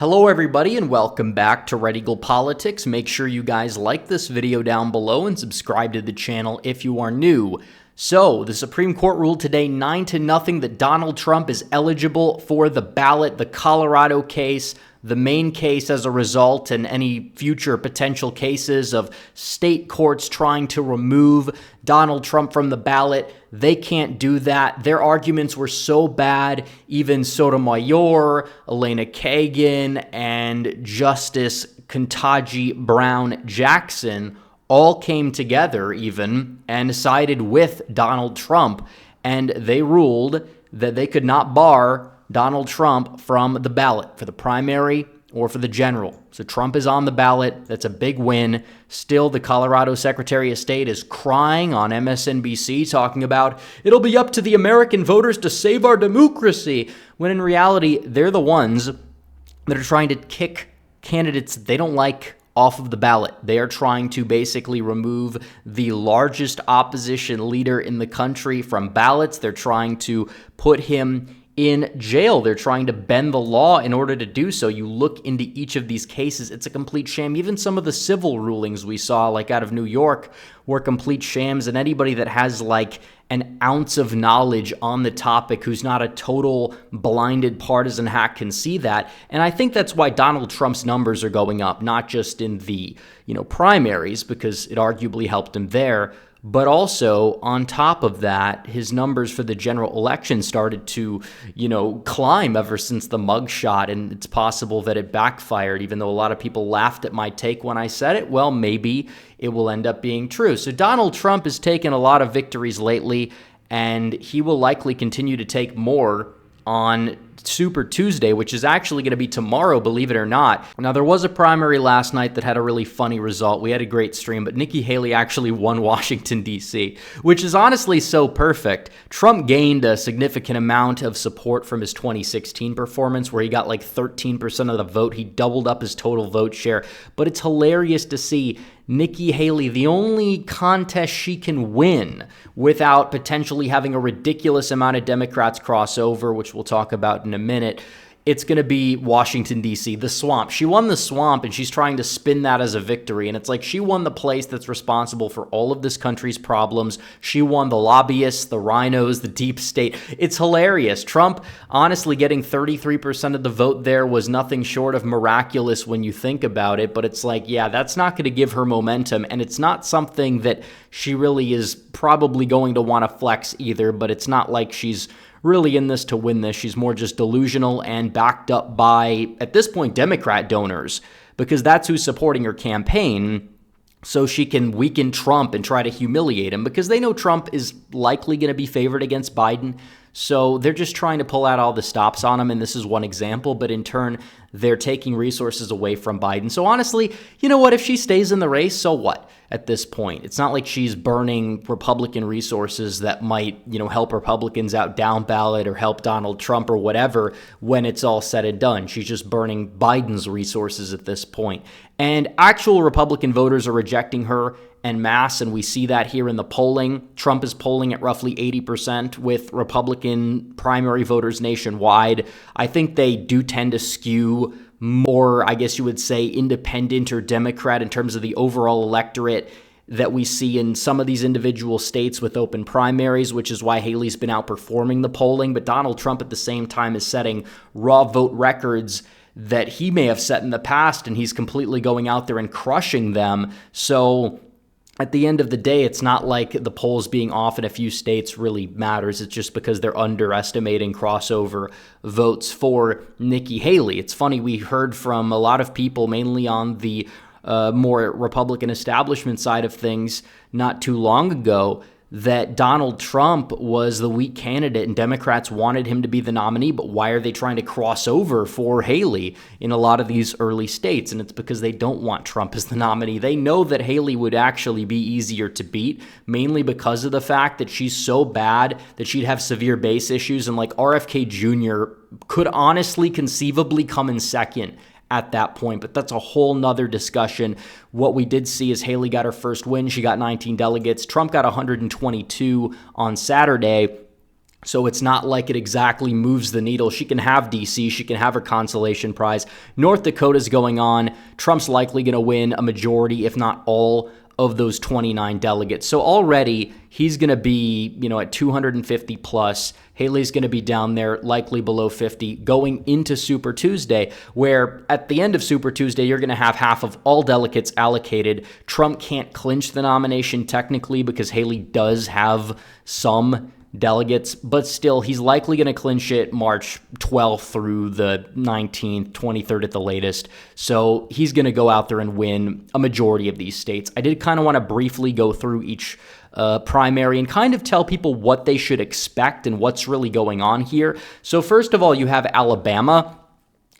Hello everybody and welcome back to Red Eagle Politics. Make sure you guys like this video down below and subscribe to the channel if you are new. So, the Supreme Court ruled today 9-0 that Donald Trump is eligible for the ballot, the Colorado case, the main case as a result, and any future potential cases of state courts trying to remove Donald Trump from the ballot. They can't do that. Their arguments were so bad, even Sotomayor, Elena Kagan, and Justice Ketanji Brown Jackson all came together even and sided with Donald Trump, and they ruled that they could not bar Donald Trump from the ballot for the primary or for the general. So Trump is on the ballot. That's a big win. Still, the Colorado Secretary of State is crying on MSNBC, talking about it'll be up to the American voters to save our democracy, when in reality, they're the ones that are trying to kick candidates they don't like off of the ballot. They are trying to basically remove the largest opposition leader in the country from ballots. They're trying to put him in jail. They're trying to bend the law in order to do so. You look into each of these cases, it's a complete sham. Even some of the civil rulings we saw, like out of New York, were complete shams, and anybody that has like an ounce of knowledge on the topic who's not a total blinded partisan hack can see that. And I think that's why Donald Trump's numbers are going up, not just in the, primaries, because it arguably helped him there, but also on top of that, his numbers for the general election started to, climb ever since the mugshot, and it's possible that it backfired, even though a lot of people laughed at my take when I said it. Well, maybe it will end up being true. So Donald Trump has taken a lot of victories lately, and he will likely continue to take more on Super Tuesday, which is actually going to be tomorrow, believe it or not. Now, there was a primary last night that had a really funny result. We had a great stream, but Nikki Haley actually won Washington, D.C., which is honestly so perfect. Trump gained a significant amount of support from his 2016 performance, where he got like 13% of the vote. He doubled up his total vote share, but it's hilarious to see Nikki Haley, the only contest she can win without potentially having a ridiculous amount of Democrats cross over, which we'll talk about in a minute. It's going to be Washington, D.C., the swamp. She won the swamp, and she's trying to spin that as a victory. And it's like she won the place that's responsible for all of this country's problems. She won the lobbyists, the rhinos, the deep state. It's hilarious. Trump, honestly, getting 33% of the vote there was nothing short of miraculous when you think about it. But it's like, yeah, that's not going to give her momentum. And it's not something that she really is probably going to want to flex either. But it's not like she's really in this to win this. She's more just delusional and backed up by, at this point, Democrat donors, because that's who's supporting her campaign, so she can weaken Trump and try to humiliate him, because they know Trump is likely going to be favored against Biden. So they're just trying to pull out all the stops on him, and this is one example, but in turn, they're taking resources away from Biden. So honestly, you know what? If she stays in the race, so what at this point? It's not like she's burning Republican resources that might, help Republicans out down ballot or help Donald Trump or whatever when it's all said and done. She's just burning Biden's resources at this point. And actual Republican voters are rejecting her en masse, and we see that here in the polling. Trump is polling at roughly 80% with Republican primary voters nationwide. I think they do tend to skew more, I guess you would say, independent or Democrat in terms of the overall electorate that we see in some of these individual states with open primaries, which is why Haley's been outperforming the polling. But Donald Trump at the same time is setting raw vote records that he may have set in the past, and he's completely going out there and crushing them. So at the end of the day, it's not like the polls being off in a few states really matters. It's just because they're underestimating crossover votes for Nikki Haley. It's funny, we heard from a lot of people, mainly on the more Republican establishment side of things not too long ago, that Donald Trump was the weak candidate and Democrats wanted him to be the nominee, but why are they trying to cross over for Haley in a lot of these early states? And it's because they don't want Trump as the nominee. They know that Haley would actually be easier to beat, mainly because of the fact that she's so bad that she'd have severe base issues, and like RFK Jr. could honestly conceivably come in second at that point, but that's a whole nother discussion. What we did see is Haley got her first win. She got 19 delegates. Trump got 122 on Saturday. So it's not like it exactly moves the needle. She can have D.C., she can have her consolation prize. North Dakota's going on. Trump's likely going to win a majority, if not all, of those 29 delegates. So already he's going to be, at 250 plus. Haley's going to be down there, likely below 50, going into Super Tuesday, where at the end of Super Tuesday, you're going to have half of all delegates allocated. Trump can't clinch the nomination technically because Haley does have some delegates, but still, he's likely going to clinch it March 12th through the 19th, 23rd at the latest. So he's going to go out there and win a majority of these states. I did kind of want to briefly go through each primary and kind of tell people what they should expect and what's really going on here. So first of all, you have Alabama.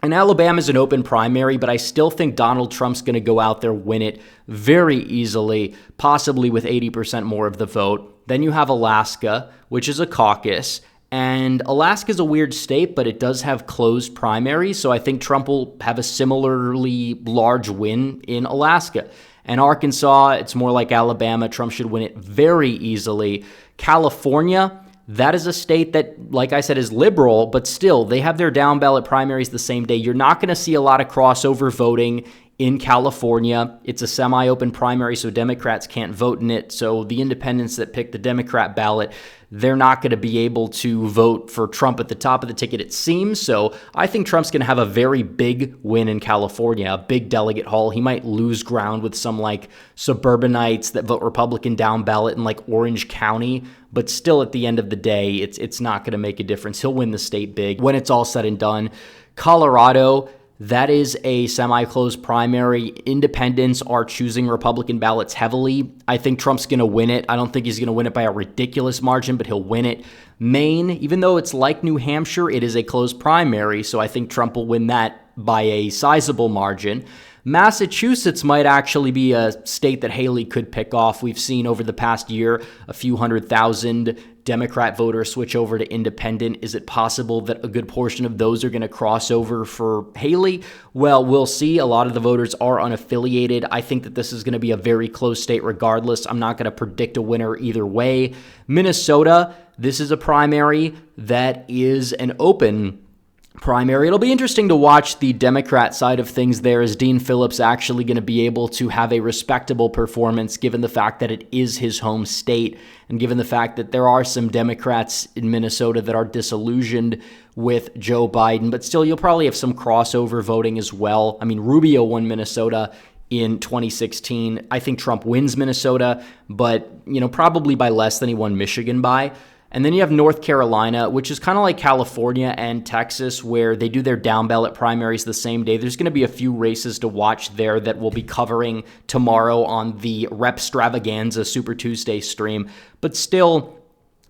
And Alabama is an open primary, but I still think Donald Trump's going to go out there, win it very easily, possibly with 80% more of the vote. Then you have Alaska, which is a caucus. And Alaska is a weird state, but it does have closed primaries. So I think Trump will have a similarly large win in Alaska. And Arkansas, it's more like Alabama. Trump should win it very easily. California, that is a state that, like I said, is liberal, but still, they have their down ballot primaries the same day. You're not going to see a lot of crossover voting in California. It's a semi-open primary, so Democrats can't vote in it. So the independents that pick the Democrat ballot, they're not going to be able to vote for Trump at the top of the ticket, it seems. So I think Trump's going to have a very big win in California, a big delegate haul. He might lose ground with some suburbanites that vote Republican down ballot in Orange County, but still at the end of the day, it's not going to make a difference. He'll win the state big when it's all said and done. Colorado, that is a semi-closed primary. Independents are choosing Republican ballots heavily. I think Trump's going to win it. I don't think he's going to win it by a ridiculous margin, but he'll win it. Maine, even though it's like New Hampshire, it is a closed primary, so I think Trump will win that by a sizable margin. Massachusetts might actually be a state that Haley could pick off. We've seen over the past year a few 100,000 Democrat voters switch over to independent. Is it possible that a good portion of those are going to cross over for Haley? Well, we'll see. A lot of the voters are unaffiliated. I think that this is going to be a very close state regardless. I'm not going to predict a winner either way. Minnesota, this is a primary that is an open primary. It'll be interesting to watch the Democrat side of things there. Is Dean Phillips actually going to be able to have a respectable performance given the fact that it is his home state and given the fact that there are some Democrats in Minnesota that are disillusioned with Joe Biden, but still you'll probably have some crossover voting as well. I mean, Rubio won Minnesota in 2016. I think Trump wins Minnesota, but probably by less than he won Michigan by. And then you have North Carolina, which is kind of like California and Texas, where they do their down ballot primaries the same day. There's going to be a few races to watch there that we'll be covering tomorrow on the Repstravaganza Super Tuesday stream. But still,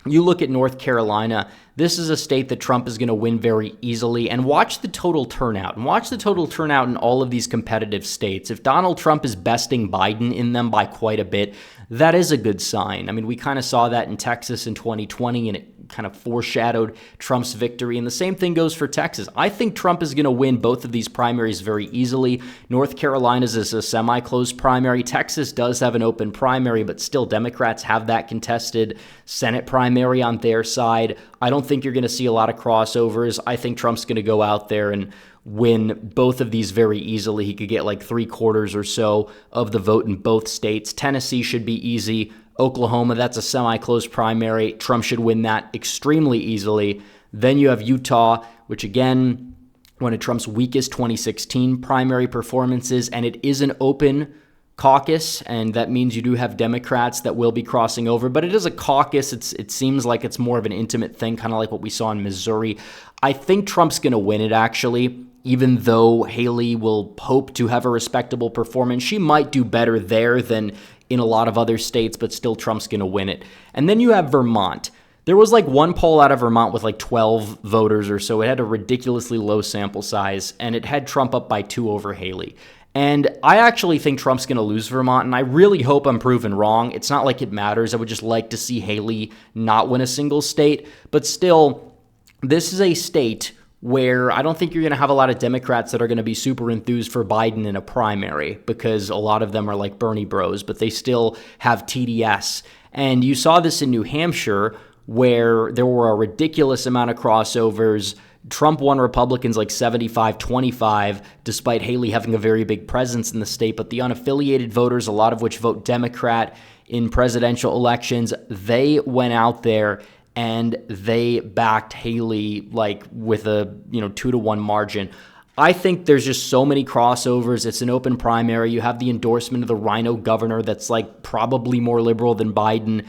you look at North Carolina, this is a state that Trump is going to win very easily. And watch the total turnout. And watch the total turnout in all of these competitive states. If Donald Trump is besting Biden in them by quite a bit, that is a good sign. I mean, we kind of saw that in Texas in 2020, and it kind of foreshadowed Trump's victory. And the same thing goes for Texas. I think Trump is going to win both of these primaries very easily. North Carolina's is a semi-closed primary. Texas does have an open primary, but still Democrats have that contested Senate primary on their side. I don't think you're going to see a lot of crossovers. I think Trump's going to go out there and win both of these very easily. He could get 3/4 or so of the vote in both states. Tennessee should be easy. Oklahoma, that's a semi-closed primary. Trump should win that extremely easily. Then you have Utah, which again, one of Trump's weakest 2016 primary performances, and it is an open caucus, and that means you do have Democrats that will be crossing over, but it is a caucus. It seems like it's more of an intimate thing, kind of like what we saw in Missouri. I think Trump's going to win it, actually, even though Haley will hope to have a respectable performance. She might do better there than in a lot of other states, but still Trump's going to win it. And then you have Vermont. There was one poll out of Vermont with 12 voters or so. It had a ridiculously low sample size, and it had Trump up by 2 over Haley. And I actually think Trump's going to lose Vermont, and I really hope I'm proven wrong. It's not like it matters. I would just like to see Haley not win a single state. But still, this is a state where I don't think you're going to have a lot of Democrats that are going to be super enthused for Biden in a primary, because a lot of them are like Bernie bros, but they still have TDS. And you saw this in New Hampshire, where there were a ridiculous amount of crossovers. Trump won Republicans like 75-25, despite Haley having a very big presence in the state. But the unaffiliated voters, a lot of which vote Democrat in presidential elections, they went out there and they backed Haley like with a 2-1 margin. I think there's just so many crossovers. It's an open primary. You have the endorsement of the Rhino governor that's like probably more liberal than Biden.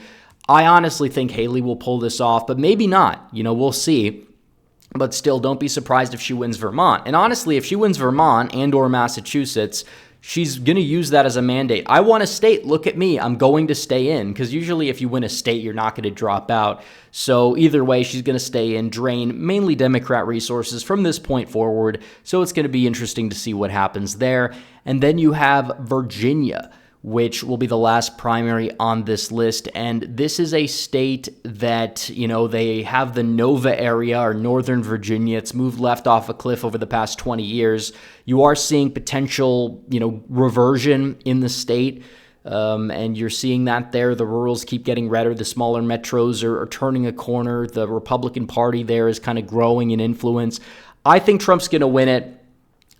I honestly think Haley will pull this off, but maybe not. We'll see. But still, don't be surprised if she wins Vermont. And honestly, if she wins Vermont and or Massachusetts, she's going to use that as a mandate. I want a state. Look at me. I'm going to stay in. Because usually if you win a state, you're not going to drop out. So either way, she's going to stay in, drain mainly Democrat resources from this point forward. So it's going to be interesting to see what happens there. And then you have Virginia, which will be the last primary on this list. And this is a state that, they have the Nova area or Northern Virginia. It's moved left off a cliff over the past 20 years. You are seeing potential, reversion in the state. And you're seeing that there. The rurals keep getting redder. The smaller metros are turning a corner. The Republican Party there is kind of growing in influence. I think Trump's going to win it.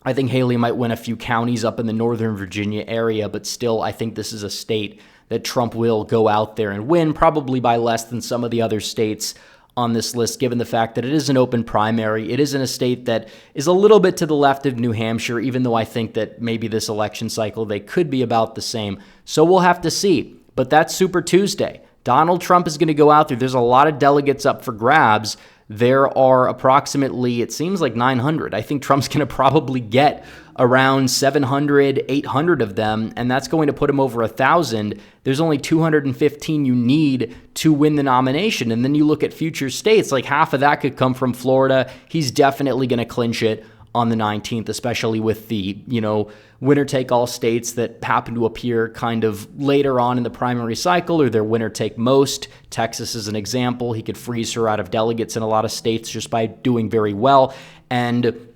I think Haley might win a few counties up in the Northern Virginia area, but still, I think this is a state that Trump will go out there and win, probably by less than some of the other states on this list, given the fact that it is an open primary. It is in a state that is a little bit to the left of New Hampshire, even though I think that maybe this election cycle, they could be about the same. So we'll have to see. But that's Super Tuesday. Donald Trump is going to go out there. There's a lot of delegates up for grabs. There are approximately, it seems like 900. I think Trump's going to probably get around 700, 800 of them, and that's going to put him over 1,000. There's only 215 you need to win the nomination. And then you look at future states, like half of that could come from Florida. He's definitely going to clinch it on the 19th, especially with the, winner-take-all states that happen to appear kind of later on in the primary cycle, or their winner-take-most. Texas is an example. He could freeze her out of delegates in a lot of states just by doing very well, and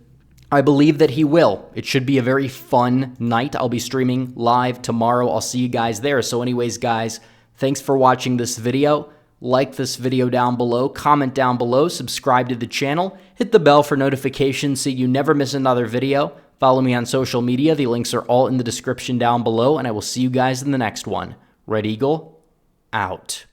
I believe that he will. It should be a very fun night. I'll be streaming live tomorrow. I'll see you guys there. So anyways, guys, thanks for watching this video. Like this video down below, comment down below, subscribe to the channel, hit the bell for notifications so you never miss another video. Follow me on social media. The links are all in the description down below, and I will see you guys in the next one. Red Eagle, out.